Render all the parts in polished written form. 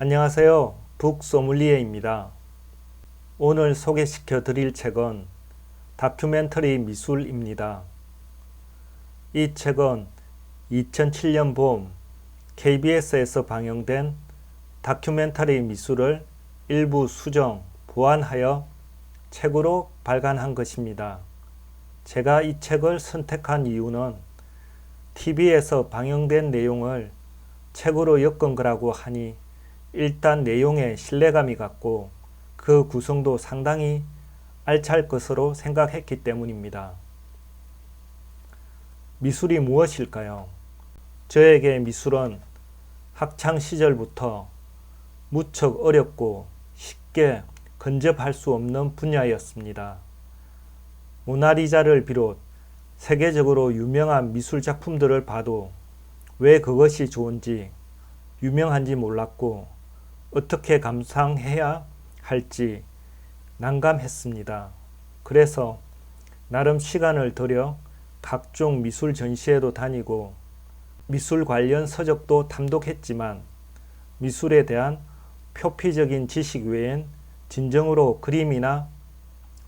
안녕하세요. 북소믈리에입니다. 오늘 소개시켜 드릴 책은 다큐멘터리 미술입니다. 이 책은 2007년 봄 KBS에서 방영된 다큐멘터리 미술을 일부 수정, 보완하여 책으로 발간한 것입니다. 제가 이 책을 선택한 이유는 TV에서 방영된 내용을 책으로 엮은 거라고 하니 일단 내용에 신뢰감이 갔고 그 구성도 상당히 알찰 것으로 생각했기 때문입니다. 미술이 무엇일까요? 저에게 미술은 학창 시절부터 무척 어렵고 쉽게 근접할 수 없는 분야였습니다. 모나리자를 비롯 세계적으로 유명한 미술 작품들을 봐도 왜 그것이 좋은지, 유명한지 몰랐고 어떻게 감상해야 할지 난감했습니다. 그래서 나름 시간을 들여 각종 미술 전시회도 다니고 미술 관련 서적도 탐독했지만 미술에 대한 표피적인 지식 외엔 진정으로 그림이나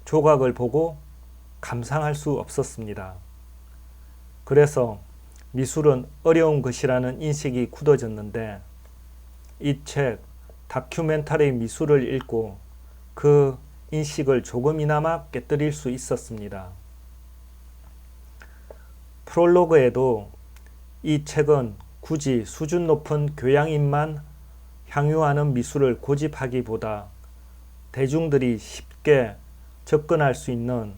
조각을 보고 감상할 수 없었습니다. 그래서 미술은 어려운 것이라는 인식이 굳어졌는데 이 책 다큐멘터리 미술을 읽고 그 인식을 조금이나마 깨뜨릴 수 있었습니다. 프롤로그에도 이 책은 굳이 수준 높은 교양인만 향유하는 미술을 고집하기보다 대중들이 쉽게 접근할 수 있는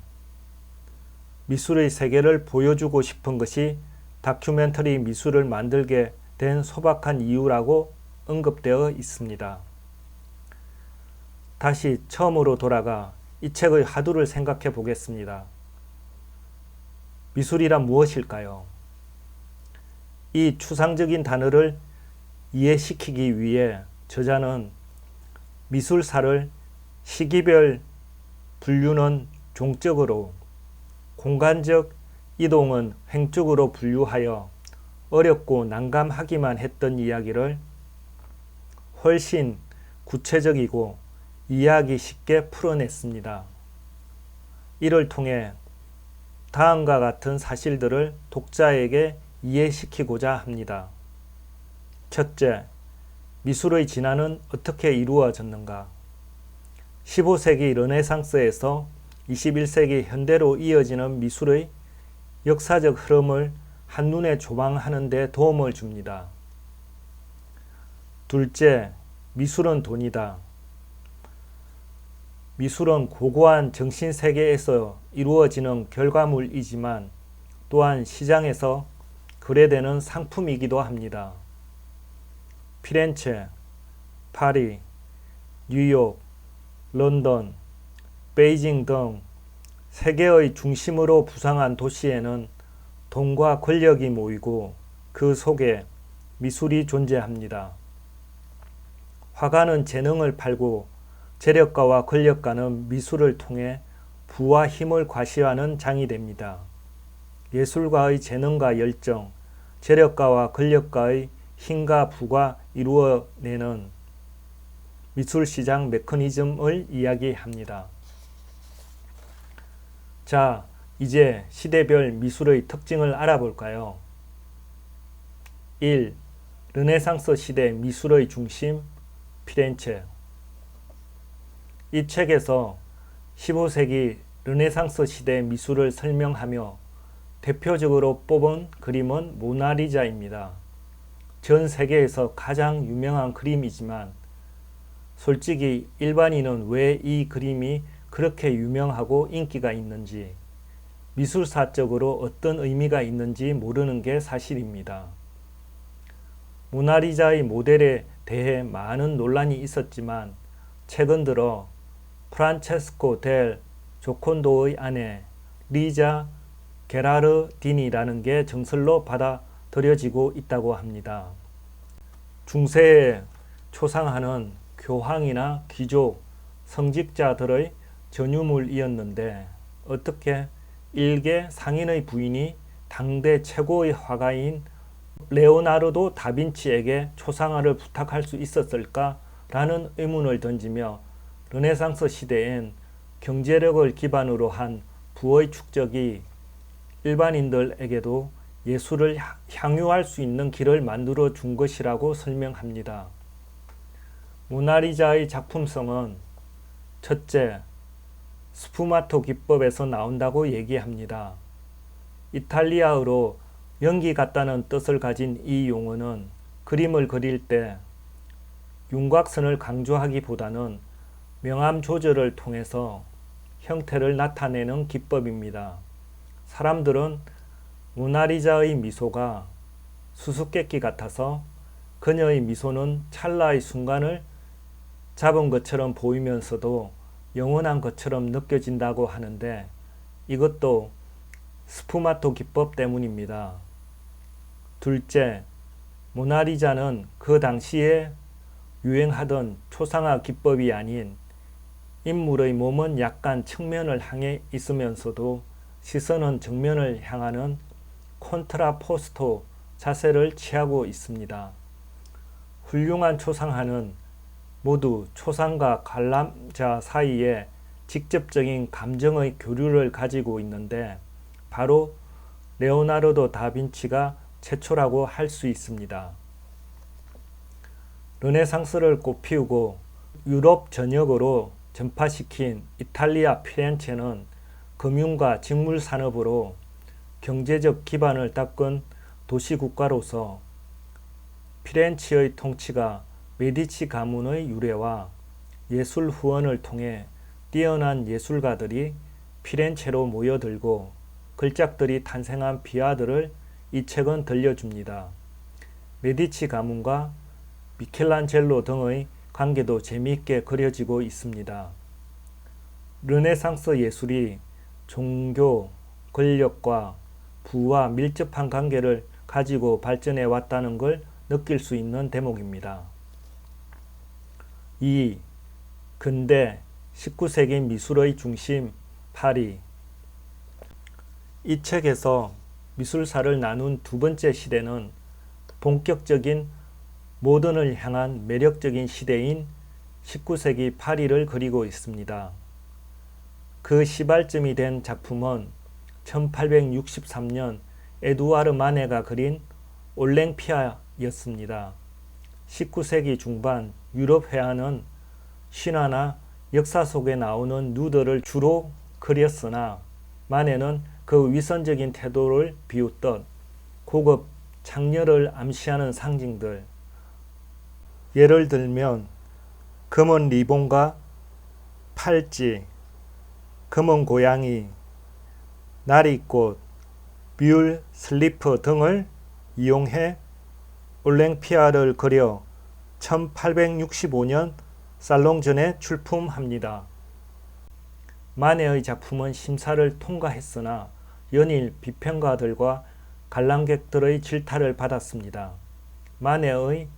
미술의 세계를 보여주고 싶은 것이 다큐멘터리 미술을 만들게 된 소박한 이유라고 언급되어 있습니다. 다시 처음으로 돌아가 이 책의 하두를 생각해 보겠습니다. 미술이란 무엇일까요? 이 추상적인 단어를 이해시키기 위해 저자는 미술사를 시기별 분류는 종적으로, 공간적 이동은 횡적으로 분류하여 어렵고 난감하기만 했던 이야기를 훨씬 구체적이고 이해하기 쉽게 풀어냈습니다. 이를 통해 다음과 같은 사실들을 독자에게 이해시키고자 합니다. 첫째, 미술의 진화는 어떻게 이루어졌는가? 15세기 르네상스에서 21세기 현대로 이어지는 미술의 역사적 흐름을 한눈에 조망하는 데 도움을 줍니다. 둘째, 미술은 돈이다. 미술은 고고한 정신세계에서 이루어지는 결과물이지만 또한 시장에서 거래되는 상품이기도 합니다. 피렌체, 파리, 뉴욕, 런던, 베이징 등 세계의 중심으로 부상한 도시에는 돈과 권력이 모이고 그 속에 미술이 존재합니다. 화가는 재능을 팔고 재력가와 권력가는 미술을 통해 부와 힘을 과시하는 장이 됩니다. 예술가의 재능과 열정, 재력가와 권력가의 힘과 부가 이루어내는 미술시장 메커니즘을 이야기합니다. 자, 이제 시대별 미술의 특징을 알아볼까요? 1. 르네상스 시대 미술의 중심, 피렌체. 이 책에서 15세기 르네상스 시대 미술을 설명하며 대표적으로 뽑은 그림은 모나리자입니다. 전 세계에서 가장 유명한 그림이지만 솔직히 일반인은 왜 이 그림이 그렇게 유명하고 인기가 있는지, 미술사적으로 어떤 의미가 있는지 모르는 게 사실입니다. 모나리자의 모델에 대해 많은 논란이 있었지만 최근 들어 프란체스코 델 조콘도의 아내 리자 게라르디니라는 게 정설로 받아들여지고 있다고 합니다. 중세에 초상화는 교황이나 귀족, 성직자들의 전유물이었는데 어떻게 일개 상인의 부인이 당대 최고의 화가인 레오나르도 다빈치에게 초상화를 부탁할 수 있었을까 라는 의문을 던지며 르네상스 시대엔 경제력을 기반으로 한 부의 축적이 일반인들에게도 예술을 향유할 수 있는 길을 만들어 준 것이라고 설명합니다. 모나리자의 작품성은 첫째, 스푸마토 기법에서 나온다고 얘기합니다. 이탈리아어로 연기 같다는 뜻을 가진 이 용어는 그림을 그릴 때 윤곽선을 강조하기보다는 명암 조절을 통해서 형태를 나타내는 기법입니다. 사람들은 모나리자의 미소가 수수께끼 같아서 그녀의 미소는 찰나의 순간을 잡은 것처럼 보이면서도 영원한 것처럼 느껴진다고 하는데 이것도 스푸마토 기법 때문입니다. 둘째, 모나리자는 그 당시에 유행하던 초상화 기법이 아닌 인물의 몸은 약간 측면을 향해 있으면서도 시선은 정면을 향하는 콘트라포스토 자세를 취하고 있습니다. 훌륭한 초상화는 모두 초상과 관람자 사이에 직접적인 감정의 교류를 가지고 있는데 바로 레오나르도 다빈치가 최초라고 할 수 있습니다. 르네상스를 꽃피우고 유럽 전역으로 전파시킨 이탈리아 피렌체는 금융과 직물 산업으로 경제적 기반을 닦은 도시국가로서 피렌체의 통치가 메디치 가문의 유래와 예술 후원을 통해 뛰어난 예술가들이 피렌체로 모여들고 걸작들이 탄생한 비하들을 이 책은 들려줍니다. 메디치 가문과 미켈란젤로 등의 관계도 재미있게 그려지고 있습니다. 르네상스 예술이 종교, 권력과 부와 밀접한 관계를 가지고 발전해 왔다는 걸 느낄 수 있는 대목입니다. 2. 근대 19세기 미술의 중심 파리. 이 책에서 미술사를 나눈 두 번째 시대는 본격적인 모던을 향한 매력적인 시대인 19세기 파리를 그리고 있습니다. 그 시발점이 된 작품은 1863년 에두아르 마네가 그린 올랭피아였습니다. 19세기 중반 유럽 회화는 신화나 역사 속에 나오는 누드를 주로 그렸으나 마네는 그 위선적인 태도를 비웃듯 고급 창녀를 암시하는 상징들, 예를 들면 검은 리본과 팔찌, 검은 고양이, 나리꽃, 뮬 슬리퍼 등을 이용해 올랭피아를 그려 1865년 살롱전에 출품합니다. 마네의 작품은 심사를 통과했으나 연일 비평가들과 관람객들의 질타를 받았습니다. 마네의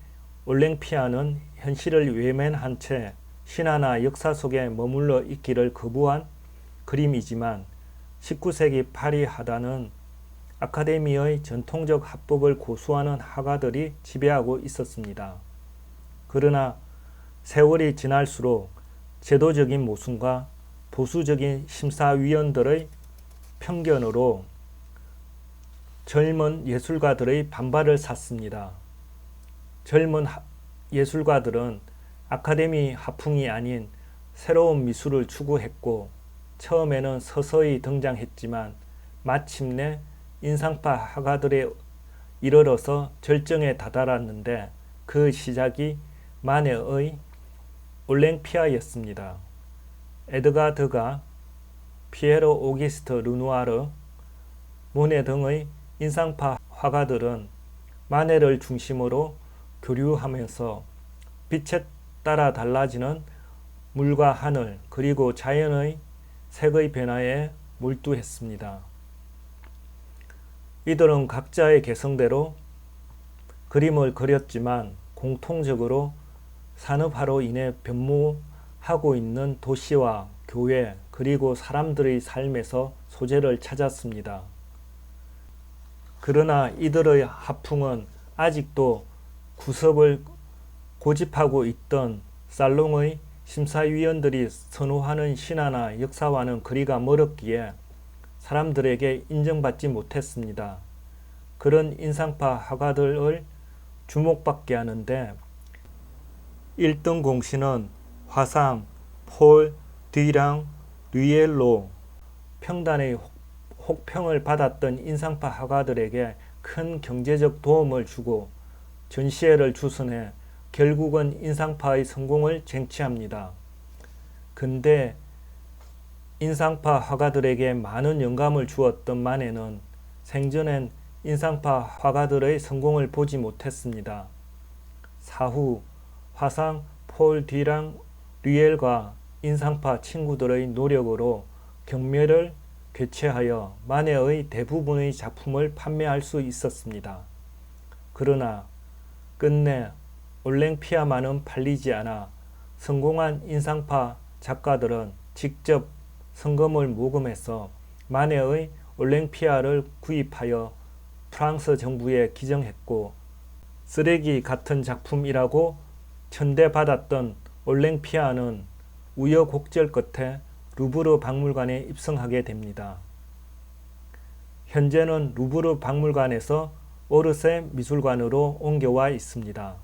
올랭피아는 현실을 외면한 채 신화나 역사 속에 머물러 있기를 거부한 그림이지만 19세기 파리 화단은 아카데미의 전통적 합법을 고수하는 화가들이 지배하고 있었습니다. 그러나 세월이 지날수록 제도적인 모순과 보수적인 심사위원들의 편견으로 젊은 예술가들의 반발을 샀습니다. 젊은 예술가들은 아카데미 하풍이 아닌 새로운 미술을 추구했고 처음에는 서서히 등장했지만 마침내 인상파 화가들에 이르러서 절정에 다다랐는데 그 시작이 마네의 올랭피아였습니다. 에드가 드가, 피에로 오기스트 르누아르, 모네 등의 인상파 화가들은 마네를 중심으로 교류하면서 빛에 따라 달라지는 물과 하늘 그리고 자연의 색의 변화에 몰두했습니다. 이들은 각자의 개성대로 그림을 그렸지만 공통적으로 산업화로 인해 변모하고 있는 도시와 교회 그리고 사람들의 삶에서 소재를 찾았습니다. 그러나 이들의 하풍은 아직도 구습을 고집하고 있던 살롱의 심사위원들이 선호하는 신화나 역사와는 거리가 멀었기에 사람들에게 인정받지 못했습니다. 그런 인상파 화가들을 주목받게 하는데 1등 공신은 화상, 폴 디랑 류엘로, 평단의 혹평을 받았던 인상파 화가들에게 큰 경제적 도움을 주고 전시회를 주선해 결국은 인상파의 성공을 쟁취합니다. 근데 인상파 화가들에게 많은 영감을 주었던 마네는 생전엔 인상파 화가들의 성공을 보지 못했습니다. 사후 화상 폴 디랑 류엘과 인상파 친구들의 노력으로 경매를 개최하여 마네의 대부분의 작품을 판매할 수 있었습니다. 그러나 끝내 올랭피아만은 팔리지 않아 성공한 인상파 작가들은 직접 성금을 모금해서 마네의 올랭피아를 구입하여 프랑스 정부에 기증했고 쓰레기 같은 작품이라고 천대받았던 올랭피아는 우여곡절 끝에 루브르 박물관에 입성하게 됩니다. 현재는 루브르 박물관에서 오르세 미술관으로 옮겨와 있습니다.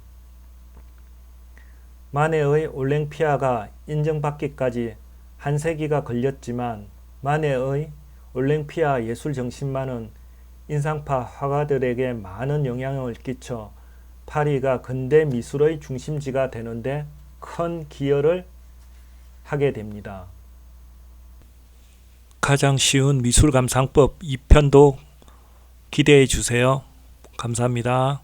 마네의 올랭피아가 인정받기까지 한 세기가 걸렸지만 마네의 올랭피아 예술 정신만은 인상파 화가들에게 많은 영향을 끼쳐 파리가 근대 미술의 중심지가 되는데 큰 기여를 하게 됩니다. 가장 쉬운 미술감상법 2편도 기대해 주세요. 감사합니다.